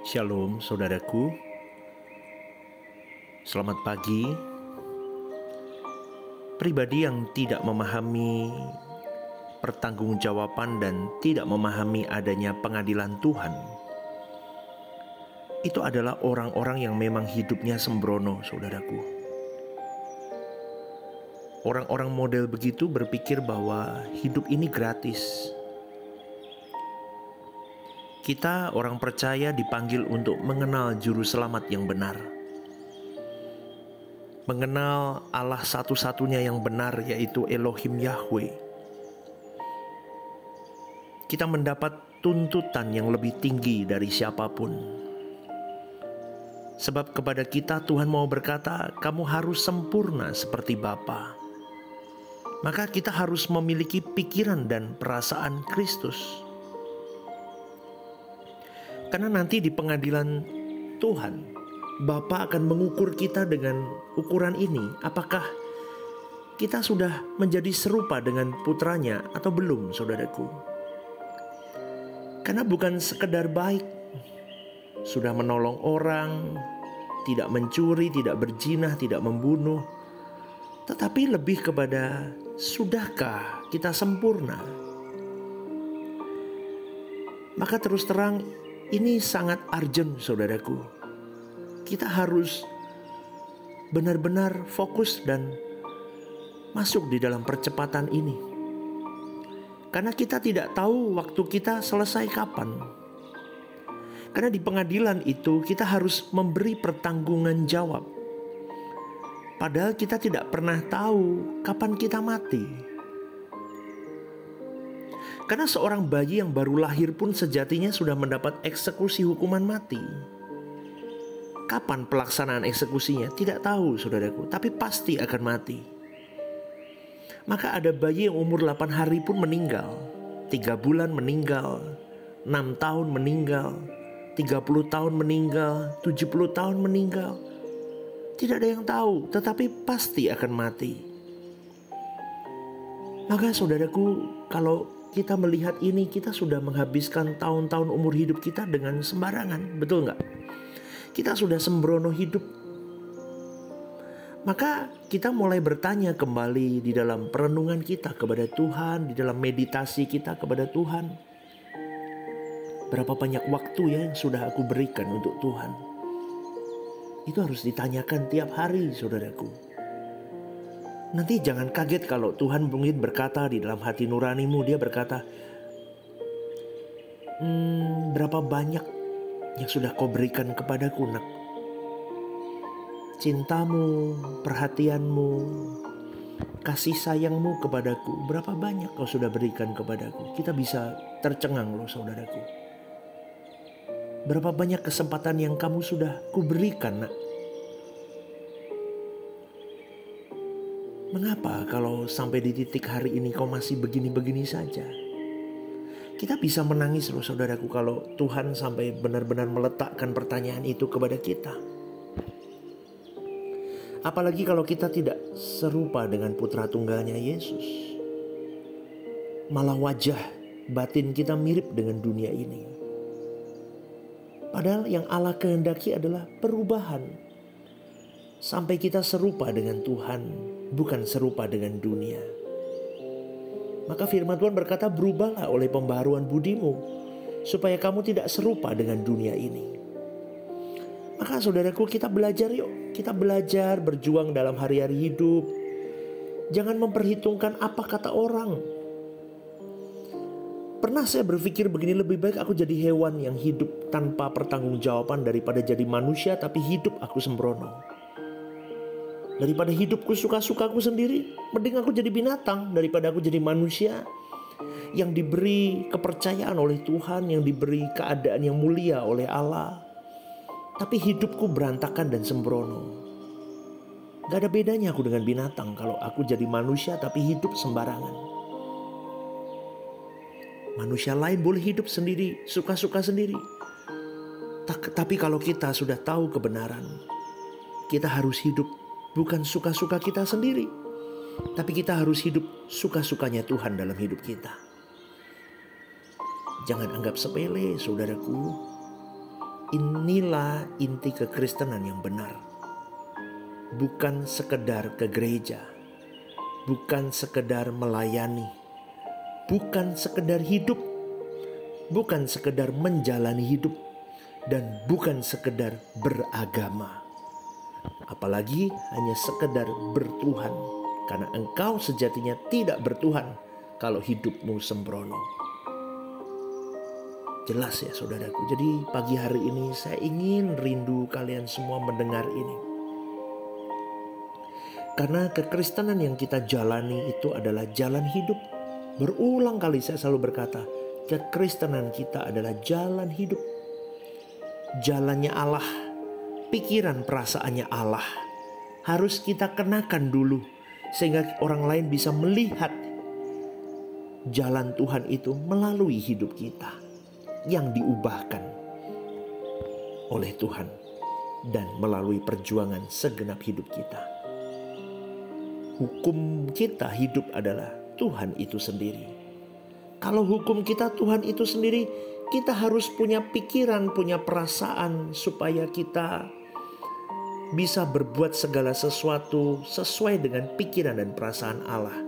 Shalom saudaraku, selamat pagi. Pribadi yang tidak memahami pertanggungjawaban dan tidak memahami adanya pengadilan Tuhan, itu adalah orang-orang yang memang hidupnya sembrono, saudaraku. Orang-orang model begitu berpikir bahwa hidup ini gratis. Kita orang percaya dipanggil untuk mengenal juru selamat yang benar, mengenal Allah satu-satunya yang benar, yaitu Elohim Yahweh. Kita mendapat tuntutan yang lebih tinggi dari siapapun. Sebab kepada kita Tuhan mau berkata, kamu harus sempurna seperti Bapa. Maka kita harus memiliki pikiran dan perasaan Kristus. Karena nanti di pengadilan Tuhan, Bapa akan mengukur kita dengan ukuran ini. Apakah kita sudah menjadi serupa dengan putranya atau belum, saudaraku? Karena bukan sekedar baik, sudah menolong orang, tidak mencuri, tidak berzina, tidak membunuh, tetapi lebih kepada sudahkah kita sempurna? Maka terus terang, ini sangat urgent, saudaraku. Kita harus benar-benar fokus dan masuk di dalam percepatan ini. Karena kita tidak tahu waktu kita selesai kapan. Karena di pengadilan itu kita harus memberi pertanggungan jawab. Padahal kita tidak pernah tahu kapan kita mati. Karena seorang bayi yang baru lahir pun sejatinya sudah mendapat eksekusi hukuman mati. Kapan pelaksanaan eksekusinya? Tidak tahu, saudaraku, tapi pasti akan mati. Maka ada bayi yang umur 8 hari pun meninggal, 3 bulan meninggal, 6 tahun meninggal, 30 tahun meninggal, 70 tahun meninggal. Tidak ada yang tahu, tetapi pasti akan mati. Maka saudaraku, kalau kita melihat ini, kita sudah menghabiskan tahun-tahun umur hidup kita dengan sembarangan, betul nggak? Kita sudah sembrono hidup. Maka kita mulai bertanya kembali di dalam perenungan kita kepada Tuhan, di dalam meditasi kita kepada Tuhan. Berapa banyak waktu ya yang sudah aku berikan untuk Tuhan? Itu harus ditanyakan tiap hari, saudaraku. Nanti jangan kaget kalau Tuhan mungkin berkata di dalam hati nuranimu, dia berkata, berapa banyak yang sudah kau berikan kepadaku, nak? Cintamu, perhatianmu, kasih sayangmu kepadaku, berapa banyak kau sudah berikan kepadaku? Kita bisa tercengang loh, saudaraku. Berapa banyak kesempatan yang kamu sudah kuberikan, nak? Mengapa kalau sampai di titik hari ini kau masih begini-begini saja? Kita bisa menangis loh, saudaraku, kalau Tuhan sampai benar-benar meletakkan pertanyaan itu kepada kita. Apalagi kalau kita tidak serupa dengan putra tunggalnya Yesus. Malah wajah batin kita mirip dengan dunia ini. Padahal yang Allah kehendaki adalah perubahan. Sampai kita serupa dengan Tuhan, bukan serupa dengan dunia. Maka firman Tuhan berkata, berubahlah oleh pembaharuan budimu, supaya kamu tidak serupa dengan dunia ini. Maka saudaraku, kita belajar yuk. Kita belajar berjuang dalam hari-hari hidup. Jangan memperhitungkan apa kata orang. Pernah saya berpikir begini, lebih baik aku jadi hewan yang hidup tanpa pertanggungjawaban daripada jadi manusia tapi hidup aku sembrono. Daripada hidupku suka-sukaku sendiri, mending aku jadi binatang daripada aku jadi manusia yang diberi kepercayaan oleh Tuhan, yang diberi keadaan yang mulia oleh Allah, tapi hidupku berantakan dan sembrono. Gak ada bedanya aku dengan binatang kalau aku jadi manusia tapi hidup sembarangan. Manusia lain boleh hidup sendiri, suka-suka sendiri. Tapi kalau kita sudah tahu kebenaran, kita harus hidup bukan suka-suka kita sendiri, tapi kita harus hidup suka-sukanya Tuhan dalam hidup kita. Jangan anggap sepele, saudaraku. inilah inti kekristenan yang benar. Bukan sekedar ke gereja, bukan sekedar melayani, bukan sekedar hidup, bukan sekedar menjalani hidup, dan bukan sekedar beragama. Apalagi hanya sekedar bertuhan, karena engkau sejatinya tidak bertuhan kalau hidupmu sembrono. Jelas ya saudaraku. Jadi pagi hari ini saya ingin rindu kalian semua mendengar ini. Karena kekristenan yang kita jalani itu adalah jalan hidup. Berulang kali saya selalu berkata, kekristenan kita adalah jalan hidup. Jalannya Allah, pikiran perasaannya Allah. Harus kita kenakan dulu sehingga orang lain bisa melihat jalan Tuhan itu melalui hidup kita yang diubahkan oleh Tuhan dan melalui perjuangan segenap hidup kita. Hukum kita hidup adalah Tuhan itu sendiri. Kalau hukum kita Tuhan itu sendiri, kita harus punya pikiran, punya perasaan supaya kita bisa berbuat segala sesuatu sesuai dengan pikiran dan perasaan Allah.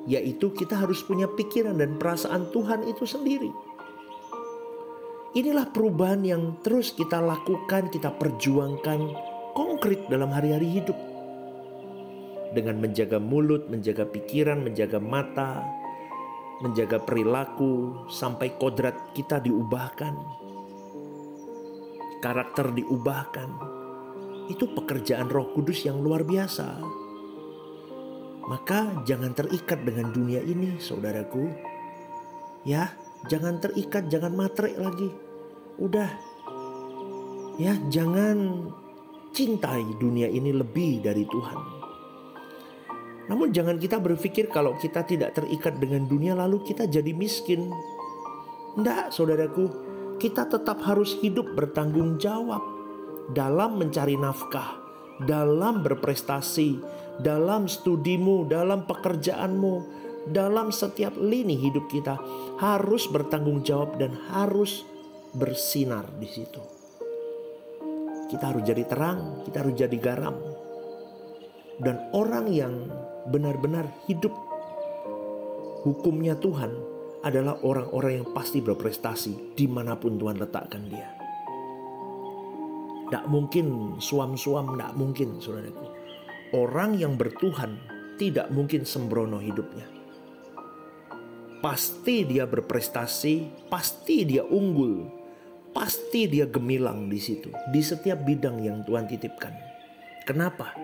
Yaitu kita harus punya pikiran dan perasaan Tuhan itu sendiri. Inilah perubahan yang terus kita lakukan, kita perjuangkan konkret dalam hari-hari hidup. Dengan menjaga mulut, menjaga pikiran, menjaga mata, menjaga perilaku, sampai kodrat kita diubahkan. Karakter diubahkan. Itu pekerjaan Roh Kudus yang luar biasa. Maka jangan terikat dengan dunia ini, saudaraku. Ya, jangan terikat, jangan matre lagi. Udah. Ya, jangan cintai dunia ini lebih dari Tuhan. Namun jangan kita berpikir kalau kita tidak terikat dengan dunia lalu kita jadi miskin. Enggak, saudaraku. Kita tetap harus hidup bertanggung jawab dalam mencari nafkah, dalam berprestasi, dalam studimu, dalam pekerjaanmu, dalam setiap lini hidup kita harus bertanggung jawab dan harus bersinar di situ. Kita harus jadi terang, kita harus jadi garam. Dan orang yang benar-benar hidup hukumnya Tuhan adalah orang-orang yang pasti berprestasi dimanapun Tuhan letakkan dia. Tidak mungkin suam-suam, tidak mungkin saudaraku. Orang yang bertuhan tidak mungkin sembrono hidupnya. Pasti dia berprestasi, pasti dia unggul, pasti dia gemilang di situ, di setiap bidang yang Tuhan titipkan. Kenapa?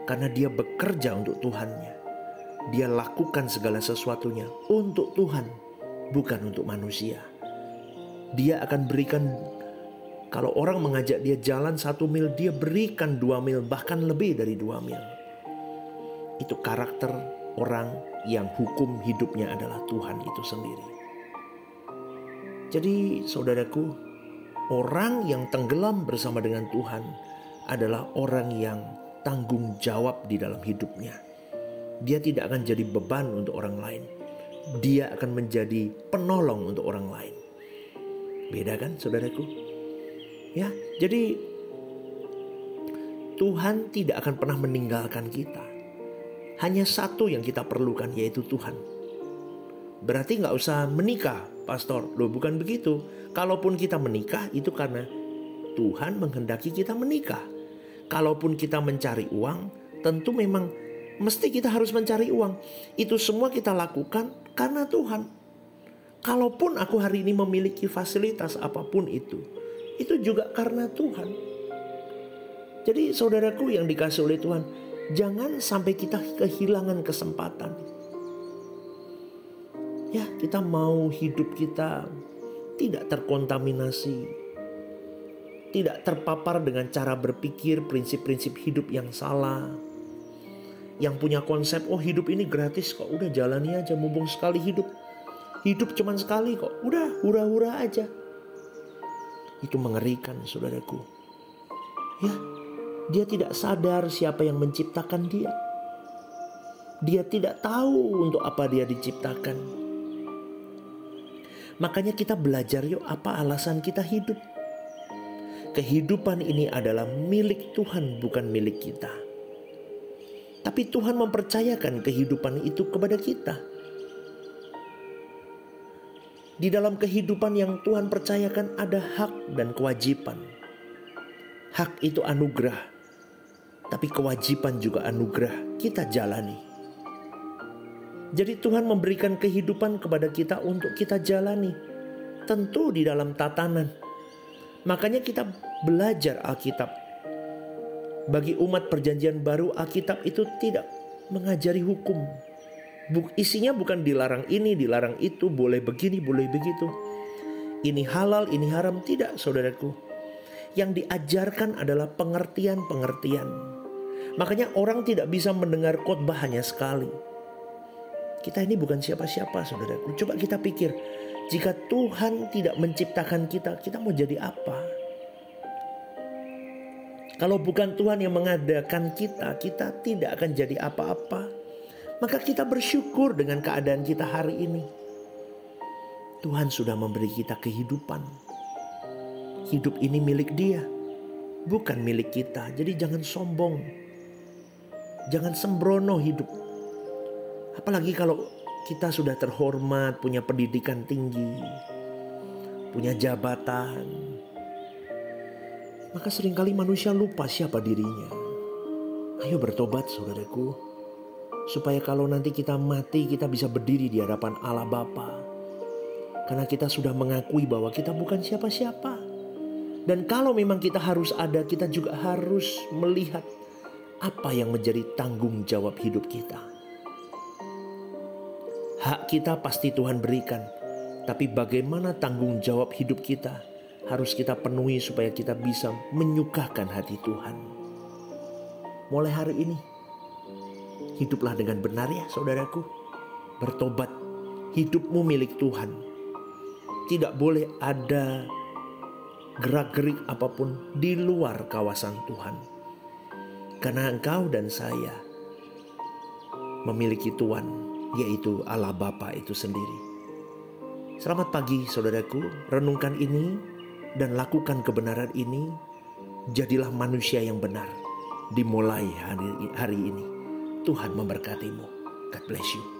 Karena dia bekerja untuk Tuhannya. Dia lakukan segala sesuatunya untuk Tuhan, bukan untuk manusia. Dia akan berikan, kalau orang mengajak dia jalan 1 mil, dia berikan 2 mil, bahkan lebih dari 2 mil. Itu karakter orang yang hukum hidupnya adalah Tuhan itu sendiri. Jadi saudaraku, orang yang tenggelam bersama dengan Tuhan adalah orang yang tanggung jawab di dalam hidupnya. Dia tidak akan jadi beban untuk orang lain. Dia akan menjadi penolong untuk orang lain. Beda kan saudaraku? Ya, jadi Tuhan tidak akan pernah meninggalkan kita. Hanya satu yang kita perlukan, yaitu Tuhan. Berarti gak usah menikah, pastor. Loh, bukan begitu. Kalaupun kita menikah, itu karena Tuhan menghendaki kita menikah. Kalaupun kita mencari uang, tentu memang mesti kita harus mencari uang. Itu semua kita lakukan karena Tuhan. Kalaupun aku hari ini memiliki fasilitas apapun itu juga karena Tuhan. Jadi saudaraku yang dikasih oleh Tuhan, jangan sampai kita kehilangan kesempatan. Ya, kita mau hidup kita tidak terkontaminasi, tidak terpapar dengan cara berpikir, prinsip-prinsip hidup yang salah. Yang punya konsep, oh hidup ini gratis kok, udah jalani aja, mumpung sekali hidup. Hidup cuman sekali kok, udah hura-hura aja. Itu mengerikan saudaraku. Ya, dia tidak sadar siapa yang menciptakan dia. Dia tidak tahu untuk apa dia diciptakan. Makanya kita belajar yuk, apa alasan kita hidup. kehidupan ini adalah milik Tuhan, bukan milik kita. Tapi Tuhan mempercayakan kehidupan itu kepada kita. Di dalam kehidupan yang Tuhan percayakan ada hak dan kewajiban. Hak itu anugerah, tapi kewajiban juga anugerah, kita jalani. Jadi Tuhan memberikan kehidupan kepada kita untuk kita jalani. Tentu di dalam tatanan. Makanya kita belajar Alkitab. Bagi umat perjanjian baru, Alkitab itu tidak mengajari hukum. Isinya bukan dilarang ini, dilarang itu, boleh begini, boleh begitu. Ini halal, ini haram. Tidak, saudaraku. Yang diajarkan adalah pengertian-pengertian. Makanya orang tidak bisa mendengar khotbah hanya sekali. Kita ini bukan siapa-siapa, saudaraku. Coba kita pikir, jika Tuhan tidak menciptakan kita, kita mau jadi apa? Kalau bukan Tuhan yang mengadakan kita, kita tidak akan jadi apa-apa. Maka kita bersyukur dengan keadaan kita hari ini. Tuhan sudah memberi kita kehidupan. Hidup ini milik Dia, bukan milik kita. Jadi jangan sombong. Jangan sembrono hidup. Apalagi kalau kita sudah terhormat, punya pendidikan tinggi, punya jabatan. Maka seringkali manusia lupa siapa dirinya. Ayo bertobat, saudaraku. Supaya kalau nanti kita mati, kita bisa berdiri di hadapan Allah Bapa. Karena kita sudah mengakui bahwa kita bukan siapa-siapa. Dan kalau memang kita harus ada, kita juga harus melihat apa yang menjadi tanggung jawab hidup kita. Hak kita pasti Tuhan berikan. Tapi bagaimana tanggung jawab hidup kita harus kita penuhi supaya kita bisa menyukakan hati Tuhan. Mulai hari ini, hiduplah dengan benar ya saudaraku. Bertobat, hidupmu milik Tuhan. Tidak boleh ada gerak-gerik apapun di luar kawasan Tuhan. Karena engkau dan saya memiliki Tuhan, yaitu Allah Bapa itu sendiri. Selamat pagi saudaraku, renungkan ini dan lakukan kebenaran ini. Jadilah manusia yang benar dimulai hari ini. Tuhan memberkatimu. God bless you.